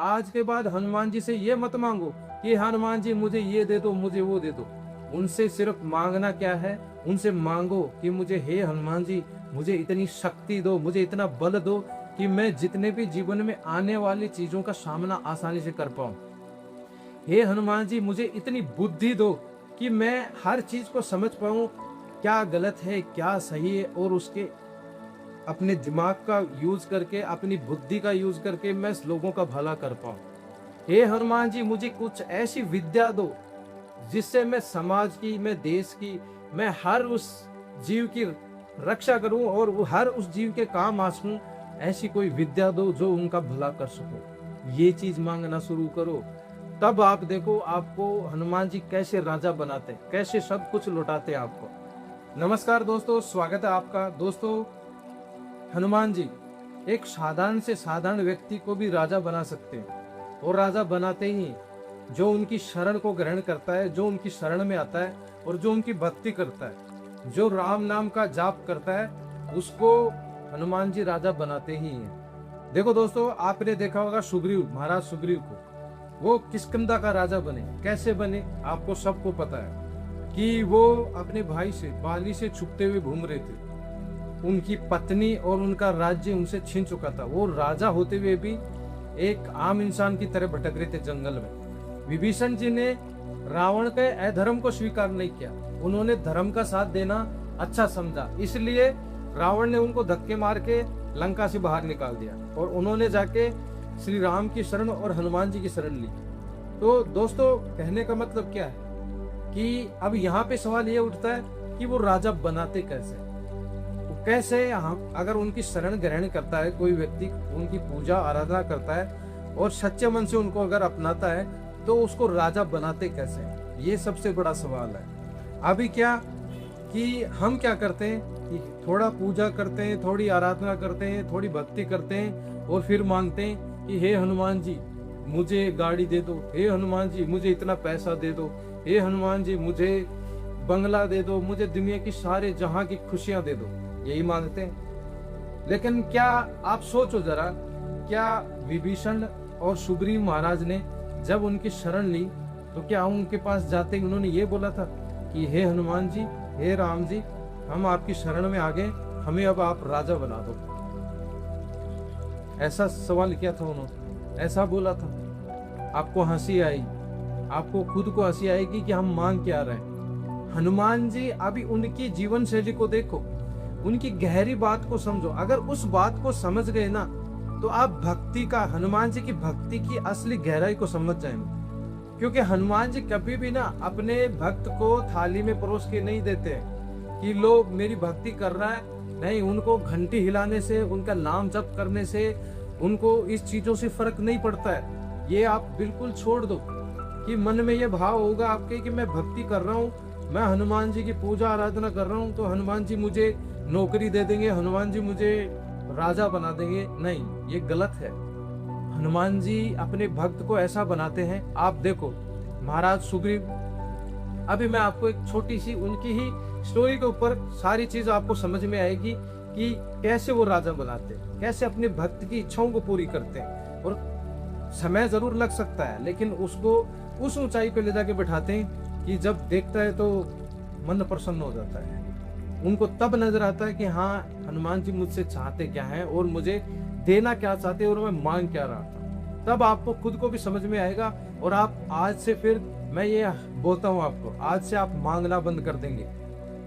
आज के बाद हनुमान जी से ये मत मांगो कि हनुमान जी मुझे ये दे दो, मुझे वो दे दो। उनसे सिर्फ मांगना क्या है, उनसे मांगो कि मुझे हे हनुमान जी मुझे इतनी शक्ति दो, मुझे इतना बल दो कि मैं जितने भी जीवन में आने वाली चीजों का सामना आसानी से कर पाऊं। हे हनुमान जी मुझे इतनी बुद्धि दो कि मैं हर चीज को समझ पाऊं, क्या गलत है क्या सही है, और उसके अपने दिमाग का यूज करके, अपनी बुद्धि का यूज करके मैं लोगों का भला कर पाऊं। हे हनुमान जी मुझे कुछ ऐसी विद्या दो जिससे मैं समाज की, मैं देश की, मैं हर उस जीव की रक्षा करूं और हर उस जीव के काम आ सकूं। ऐसी कोई विद्या दो जो उनका भला कर सको। ये चीज मांगना शुरू करो, तब आप देखो आपको हनुमान जी कैसे राजा बनाते, कैसे सब कुछ लौटाते आपको। नमस्कार दोस्तों, स्वागत है आपका। दोस्तों, हनुमान जी एक साधारण से साधारण व्यक्ति को भी राजा बना सकते हैं, और राजा बनाते ही जो उनकी शरण को ग्रहण करता है, जो उनकी शरण में आता है और जो उनकी भक्ति करता है, जो राम नाम का जाप करता है, उसको हनुमान जी राजा बनाते ही हैं। देखो दोस्तों, आपने देखा होगा सुग्रीव, महाराज सुग्रीव को, वो किष्किंधा का राजा बने। कैसे बने आपको सबको पता है कि वो अपने भाई से, बाली से छुपते हुए घूम रहे थे। उनकी पत्नी और उनका राज्य उनसे छीन चुका था। वो राजा होते हुए भी एक आम इंसान की तरह भटक रहे थे जंगल में। विभीषण जी ने रावण के अधर्म को स्वीकार नहीं किया, उन्होंने धर्म का साथ देना अच्छा समझा, इसलिए रावण ने उनको धक्के मार के लंका से बाहर निकाल दिया और उन्होंने जाके श्री राम की शरण और हनुमान जी की शरण ली। तो दोस्तों, कहने का मतलब क्या है कि अब यहाँ पे सवाल ये उठता है कि वो राजा बनाते कैसे। तो कैसे अगर उनकी शरण ग्रहण करता है कोई व्यक्ति, उनकी पूजा आराधना करता है और सच्चे मन से उनको अगर अपनाता है, तो उसको राजा बनाते कैसे, ये सबसे बड़ा सवाल है। अभी क्या कि हम क्या करते हैं कि थोड़ा पूजा करते हैं, थोड़ी आराधना करते हैं, थोड़ी भक्ति करते हैं और फिर मांगते हैं कि हे हनुमान जी मुझे गाड़ी दे दो, हे हनुमान जी मुझे इतना पैसा दे दो, हे हनुमान जी मुझे बंगला दे दो, मुझे दुनिया की सारे जहां की खुशियां दे दो, यही मांगते हैं। लेकिन क्या आप सोचो जरा, क्या विभीषण और सुग्रीव महाराज ने जब उनकी शरण ली तो क्या उनके पास जाते ही उन्होंने ये बोला था कि हे हनुमान जी, हे राम जी, हम आपकी शरण में आ गए, हमें अब आप राजा बना दो। ऐसा सवाल किया था उन्होंने, ऐसा बोला था? आपको हंसी आई, आपको खुद को हंसी आएगी कि हम मांग क्या रहे हैं। हनुमान जी अभी उनकी जीवन शैली को देखो, उनकी गहरी बात को समझो। अगर उस बात को समझ गए ना, तो आप भक्ति का, हनुमान जी की भक्ति की असली गहराई को समझ जाएंगे। क्योंकि हनुमान जी कभी भी ना अपने भक्त को थाली में परोस के नहीं देते कि लो मेरी भक्ति कर रहा है, नहीं। उनको घंटी हिलाने से, उनका नाम जप करने से, उनको इस चीजों से फर्क नहीं पड़ता है। ये आप बिल्कुल छोड़ दो कि मन में ये भाव होगा आपके कि मैं भक्ति कर रहा हूँ, मैं हनुमान जी की पूजा आराधना कर रहा हूँ, तो हनुमान जी मुझे नौकरी दे देंगे, हनुमान जी मुझे राजा बना देंगे। नहीं, ये गलत है। हनुमान जी अपने भक्त को ऐसा बनाते हैं। आप देखो महाराज सुग्रीव, अभी मैं आपको एक छोटी सी उनकी ही स्टोरी के ऊपर सारी चीज आपको समझ में आएगी कि कैसे वो राजा बनाते हैं, कैसे अपने भक्त की इच्छाओं को पूरी करते हैं। और समय जरूर लग सकता है, लेकिन उसको उस ऊंचाई पे ले जाके बैठाते हैं कि जब देखता है तो मन प्रसन्न हो जाता है। उनको तब नजर आता है कि हाँ, हनुमान जी मुझसे चाहते क्या हैं और मुझे देना क्या चाहते हैं और मैं मांग क्या रहा था। तब आपको खुद को भी समझ में आएगा और आप आज से, फिर मैं ये बोलता हूँ आपको, आज से आप मांगना बंद कर देंगे,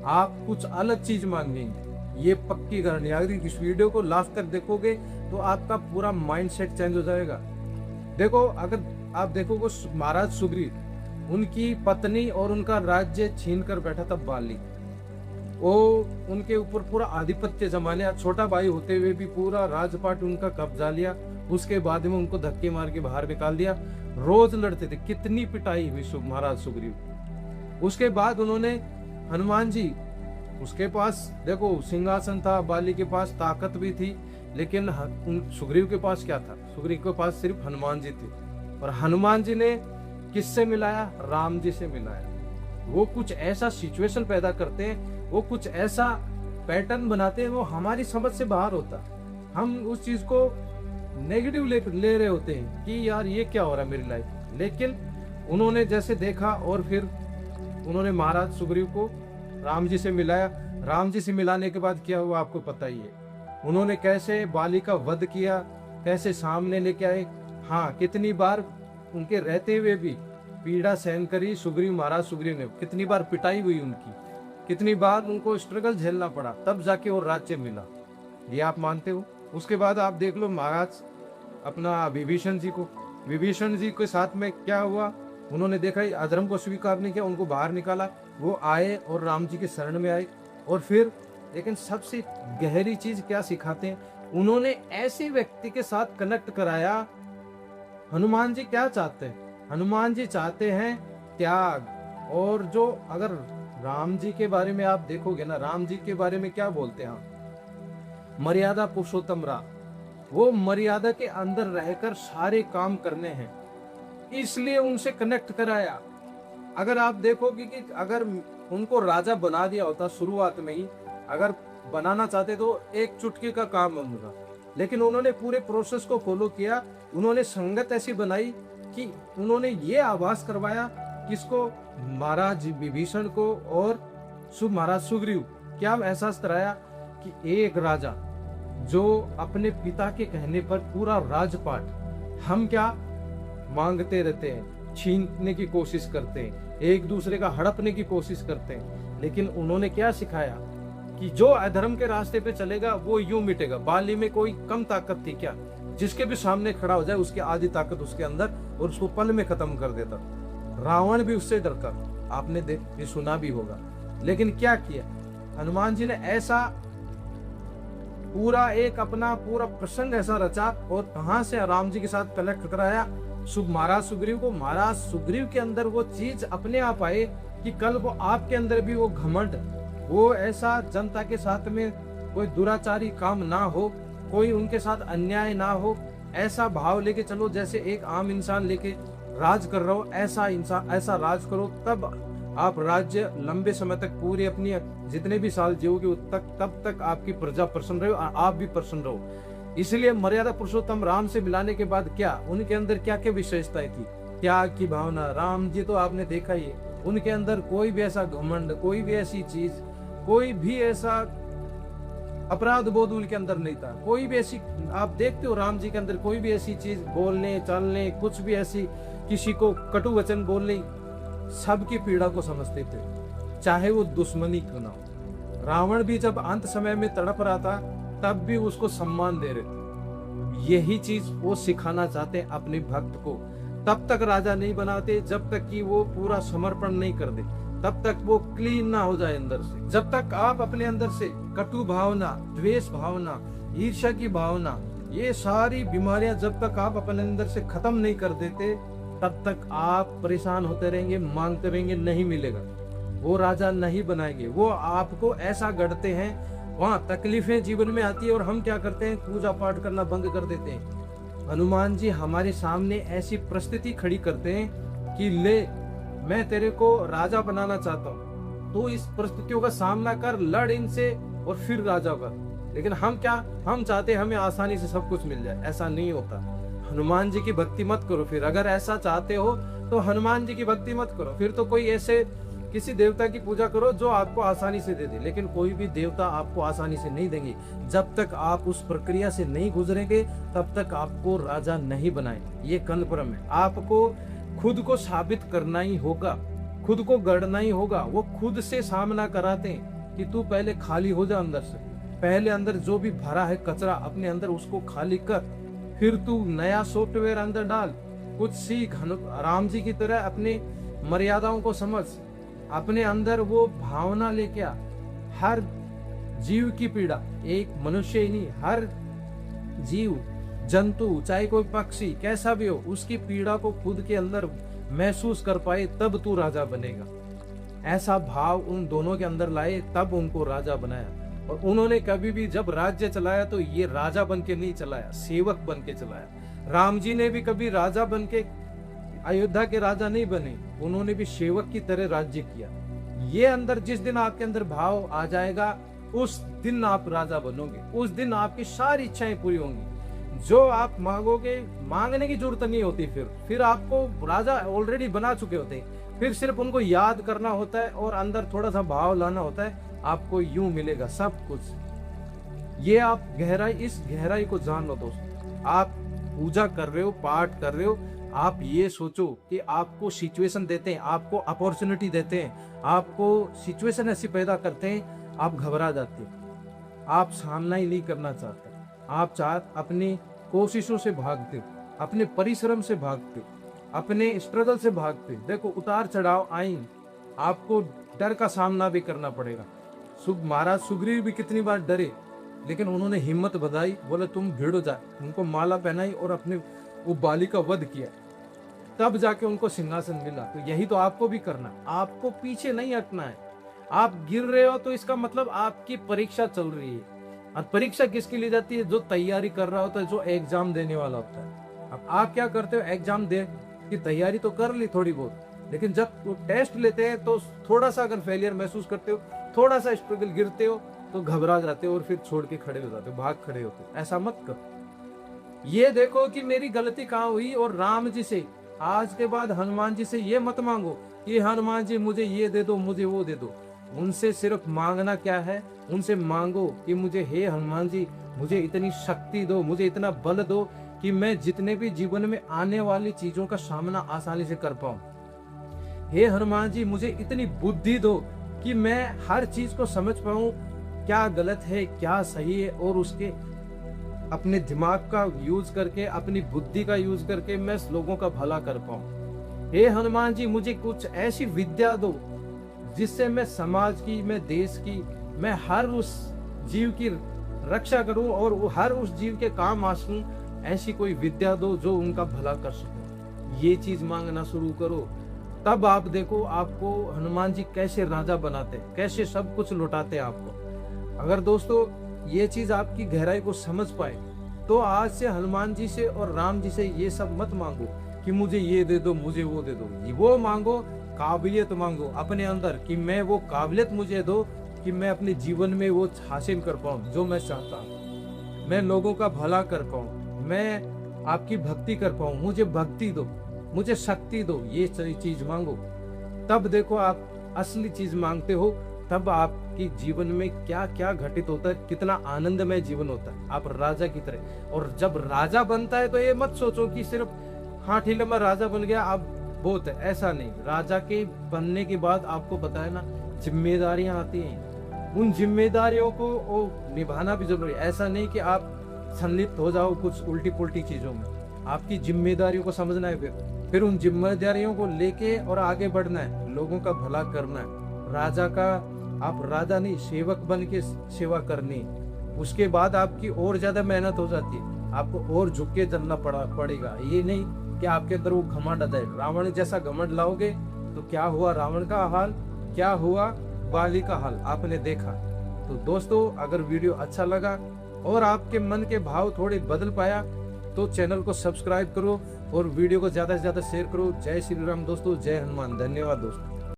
आप कुछ अलग चीज मांगेंगे। ये पक्की गारंटी। अगर इस वीडियो को लास्ट तक देखोगे तो आपका पूरा माइंडसेट चेंज हो जाएगा। देखो, अगर आप देखोगे महाराज सुग्रीव, उनकी पत्नी और उनका राज्य छीन कर बैठा था बाली, वो उनके ऊपर पूरा आधिपत्य जमा लिया, छोटा भाई होते हुए भी पूरा राजपाट उनका कब्जा लिया। उसके बाद में उनको धक्के मार के बाहर निकाल दिया। रोज लड़ते थे, कितनी पिटाई हुई महाराज सुग्रीव। उसके बाद उन्होंने हनुमान जी, उसके पास देखो सिंहासन था, बाली के पास ताकत भी थी, लेकिन सुग्रीव के पास क्या था? सुग्रीव के पास सिर्फ हनुमान जी थे। और हनुमान जी ने किससे मिलाया? राम जी से मिलाया। वो कुछ ऐसा सिचुएशन पैदा करते हैं, वो कुछ ऐसा पैटर्न बनाते हैं, वो हमारी समझ से बाहर होता। हम उस चीज को नेगेटिव ले रहे होते हैं कि यार ये क्या हो रहा है मेरी लाइफ। लेकिन उन्होंने जैसे देखा और फिर उन्होंने महाराज सुग्रीव को राम जी से मिलाया। राम जी से मिलाने के बाद क्या हुआ आपको पता ही है। उन्होंने कैसे बाली का वध किया, कैसे सामने लेके आए। हाँ, कितनी बार उनके रहते हुए भी पीड़ा सहन करी सुग्रीव, महाराज सुग्रीव ने। कितनी बार पिटाई हुई उनकी, कितनी बार उनको स्ट्रगल झेलना पड़ा, तब जाके वो राज्य मिला। ये आप मानते हो। उसके बाद आप देख लो महाराज अपना विभीषण जी को, विभीषण जी के साथ में क्या हुआ। उन्होंने देखा अधर्म को स्वीकार नहीं किया, उनको बाहर निकाला। वो आए और राम जी के शरण में आए। और फिर लेकिन सबसे गहरी चीज क्या सिखाते हैं, उन्होंने ऐसे व्यक्ति के साथ कनेक्ट कराया। हनुमान जी क्या चाहते हैं? हनुमान जी चाहते हैं त्याग। और जो अगर राम जी के बारे में आप देखोगे ना, राम जी के बारे में क्या बोलते हैं, मर्यादा पुरुषोत्तम राम। वो मर्यादा के अंदर रहकर सारे काम करने हैं, इसलिए उनसे कनेक्ट कराया। अगर आप देखोगे कि अगर उनको राजा बना दिया होता शुरुआत में ही, अगर बनाना चाहते तो एक चुटकी का काम उनका, लेकिन उन्होंने पूरे प्रोसेस को फॉलो किया। उन्होंने संगत ऐसी बनाई कि उन्होंने ये आभास करवाया किसको, महाराज विभीषण को और महाराज सुग्रीव। क्या एहसास कराया कि एक राजा जो अपने पिता के कहने पर पूरा राजपाट, हम क्या मांगते रहते हैं, छीनने की कोशिश करते हैं, एक दूसरे का हड़पने की कोशिश करते हैं। लेकिन उन्होंने क्या सिखाया कि जो अधर्म के रास्ते पे चलेगा वो यूं मिटेगा। बाली में कोई कम ताकत थी क्या? जिसके भी सामने खड़ा हो जाए उसकी आधी ताकत उसके अंदर, और उसको पल में खत्म कर देता। रावण भी उससे डरता, आपने ये सुना भी होगा। लेकिन क्या किया हनुमान जी ने, ऐसा पूरा एक अपना पूरा प्रसंग ऐसा रचा और कहां से राम जी के साथ कनेक्ट कराया महाराज सुग्रीव को। महाराज सुग्रीव के अंदर वो चीज अपने आप आए कि कल वो आपके अंदर भी वो घमंड, वो ऐसा जनता के साथ में कोई दुराचारी काम ना हो, कोई उनके साथ अन्याय ना हो, ऐसा भाव लेके चलो जैसे एक आम इंसान लेके राज कर रहा हो। ऐसा इंसान ऐसा राज करो, तब आप राज्य लंबे समय तक पूरी अपनी जितने भी साल जियोगे तब तक आपकी प्रजा प्रसन्न रहे और आप भी प्रसन्न रहो। इसलिए मर्यादा पुरुषोत्तम राम से मिलाने के बाद क्या उनके अंदर क्या क्या विशेषताएं थी? त्याग की भावना। राम जी तो आपने देखा ही, उनके अंदर कोई भी ऐसा घमंड, कोई भी ऐसी चीज, कोई भी ऐसा अपराध बोध उनके अंदर नहीं था। कोई भी ऐसी, आप देखते हो राम जी के अंदर कोई भी ऐसी चीज बोलने चलने, कुछ भी ऐसी किसी को कटु वचन बोलने, सबकी पीड़ा को समझते थे, चाहे वो दुश्मनी क्यों ना हो। रावण भी जब अंत समय में तड़प रहा था तब भी उसको सम्मान दे रहे थे। यही चीज वो सिखाना चाहते हैं अपने भक्त को। तब तक राजा नहीं बनाते जब तक कि वो पूरा समर्पण नहीं कर दे, तब तक वो क्लीन ना हो जाए अंदर से। जब तक आप अपने अंदर से कटु भावना, द्वेष भावना, ईर्ष्या की भावना, ये सारी बीमारियां जब तक आप अपने अंदर से खत्म नहीं कर देते, तब तक आप परेशान होते रहेंगे, मांगते रहेंगे, नहीं मिलेगा। वो राजा नहीं बनाएंगे। वो आपको ऐसा गढ़ते हैं, वहां तकलीफें जीवन में आती है और हम क्या करते हैं, पूजा पाठ करना बंद कर देते हैं। हनुमान जी हमारे सामने ऐसी परिस्थिति खड़ी करते हैं कि ले, मैं तेरे को राजा बनाना चाहता हूँ, तो इस परिस्थितियों का सामना कर, लड़ इनसे और फिर राजा कर। लेकिन हम क्या, हम चाहते हैं हमें आसानी से सब कुछ मिल जाए। ऐसा नहीं होता। हनुमान जी की भक्ति मत करो। फिर अगर ऐसा चाहते हो तो हनुमान जी की भक्ति मत करो, फिर तो कोई ऐसे किसी देवता की पूजा करो जो आपको आसानी से दे दे। लेकिन कोई भी देवता आपको आसानी से नहीं देंगे। जब तक आप उस प्रक्रिया से नहीं गुजरेंगे तब तक आपको राजा नहीं बनाएंगे। ये कन्फर्म है। आपको खुद को साबित करना ही होगा, खुद को गढ़ना ही होगा। वो खुद से सामना कराते हैं कि तू पहले खाली हो जा अंदर से, पहले अंदर जो भी भरा है कचरा अपने अंदर उसको खाली कर, फिर तू नया सॉफ्टवेयर अंदर डाल, कुछ सीख। राम जी की तरह अपने मर्यादाओं को समझ, अपने अंदर वो भावना लेके आ। हर जीव की पीड़ा, एक मनुष्य ही नहीं, हर जीव जंतु, चाहे कोई पक्षी कैसा भी हो, उसकी पीड़ा को खुद के अंदर महसूस कर पाए, तब तू राजा बनेगा। ऐसा भाव उन दोनों के अंदर लाए, तब उनको राजा बनाया। और उन्होंने कभी भी जब राज्य चलाया तो ये राजा बन के नहीं चलाया, सेवक बन के चलाया। राम जी ने भी कभी राजा बन के अयोध्या के राजा नहीं बने, उन्होंने भी सेवक की तरह राज्य किया। ये अंदर जिस दिन आपके अंदर भाव आ जाएगा, उस दिन आप राजा बनोगे, उस दिन आपकी सारी इच्छाएं पूरी होंगी। जो आप मांगोगे, मांगने की जरूरत नहीं होती, फिर आपको राजा ऑलरेडी बना चुके होते हैं, फिर सिर्फ उनको याद करना होता है और अंदर थोड़ा सा भाव लाना होता है, आपको यूं मिलेगा सब कुछ। ये आप इस गहराई को जान लो दोस्तों। आप पूजा कर रहे हो, पाठ कर रहे हो, आप ये सोचो कि आपको सिचुएशन देते हैं, आपको अपॉर्चुनिटी देते हैं, आपको सिचुएशन ऐसी पैदा करते हैं, आप घबरा जाते हैं, आप सामना ही नहीं करना चाहते, आप अपनी कोशिशों से भागते हो, अपने परिश्रम से भागते हो, अपने स्ट्रगल से भागते हो। देखो उतार चढ़ाव आएंगे, आपको डर का सामना भी करना पड़ेगा। महाराज सुग्रीव भी कितनी बार डरे, लेकिन उन्होंने हिम्मत बढ़ाई, बोले तुम भिड़ो जा, उनको माला पहनाई और अपने वो बाली का वध किया, तब जाके उनको सिंहासन मिला। तो यही तो आपको भी करना, आपको पीछे नहीं हटना है। आप गिर रहे हो तो इसका मतलब आपकी परीक्षा चल रही है, और परीक्षा किसके लिए जाती है? जो तैयारी कर रहा होता है, जो एग्जाम देने वाला होता है। अब आप क्या करते हो? एग्जाम दे की तैयारी तो कर ली थोड़ी बहुत, लेकिन जब वो टेस्ट लेते हैं तो थोड़ा सा अगर फेलियर महसूस करते हो, थोड़ा सा स्ट्रगल गिरते हो तो घबरा जाते हो और फिर छोड़ के खड़े हो जाते हो, भाग खड़े होते हो। ऐसा मत करो। ये देखो कि मेरी गलती कहाँ हुई, और राम जी से आज के बाद हनुमान जी से ये मत मांगो कि हनुमान जी मुझे ये दे दो, मुझे वो दे दो। उनसे सिर्फ मांगना क्या है? उनसे मांगो कि मुझे हे हनुमान जी मुझे इतनी शक्ति दो, मुझे इतना बल दो कि मैं जितने भी जीवन में आने वाली चीजों का सामना आसानी से कर पाऊं। हे हनुमान जी मुझे इतनी बुद्धि दो कि मैं हर चीज को समझ पाऊं, क्या गलत है क्या सही है, और उसके अपने दिमाग का यूज करके, अपनी बुद्धि का यूज करके मैं लोगों का भला कर पाऊं। हे हनुमान जी मुझे कुछ ऐसी विद्या दो जिससे मैं समाज की, मैं देश की, मैं हर उस जीव की रक्षा करूं और हर उस जीव के काम आ सकूं। ऐसी कोई विद्या दो जो उनका भला कर सकूं। ये चीज मांगना शुरू करो, तब आप देखो आपको हनुमान जी कैसे राजा बनाते, कैसे सब कुछ लुटाते आपको। अगर दोस्तों ये चीज आपकी गहराई को समझ पाए तो आज से हनुमान जी से और राम जी से ये सब मत मांगो कि मुझे ये दे दो, मुझे वो दे दो। वो मांगो, काबिलियत मांगो अपने अंदर कि मैं वो काबिलियत मुझे दो कि मैं अपने जीवन में वो हासिल कर पाऊं जो मैं चाहता हूं, मैं लोगों का भला कर पाऊं, मैं आपकी भक्ति कर पाऊं, मुझे भक्ति दो, मुझे शक्ति दो। ये चीज मांगो, तब देखो आप असली चीज मांगते हो, तब आपकी जीवन में क्या क्या घटित होता है, कितना आनंदमय जीवन होता है, आप राजा की तरह। और जब राजा बनता है तो ये मत सोचो कि सिर्फ हाँ ठीक है मैं राजा बन गया अब बहुत है, ऐसा नहीं। राजा के बनने के बाद आपको पता है ना जिम्मेदारियां आती हैं, उन जिम्मेदारियों को निभाना भी जरूरी है। ऐसा नहीं कि आप संलिप्त हो जाओ कुछ उल्टी पुल्टी चीजों में, आपकी जिम्मेदारियों को समझना है, फिर उन जिम्मेदारियों को लेके और आगे बढ़ना है, लोगों का भला करना है। राजा का आप राजा नहीं, सेवक बन के सेवा करनी, उसके बाद आपकी और ज्यादा मेहनत हो जाती है, आपको और झुक के चलना पड़ेगा। ये नहीं कि आपके अंदर वो घमंड आता है। रावण जैसा घमंड लाओगे तो क्या हुआ रावण का हाल, क्या हुआ बाली का हाल, आपने देखा। तो दोस्तों अगर वीडियो अच्छा लगा और आपके मन के भाव थोड़े बदल पाया तो चैनल को सब्सक्राइब करो और वीडियो को ज्यादा से ज्यादा शेयर करो। जय श्री राम दोस्तों, जय हनुमान। धन्यवाद दोस्तों।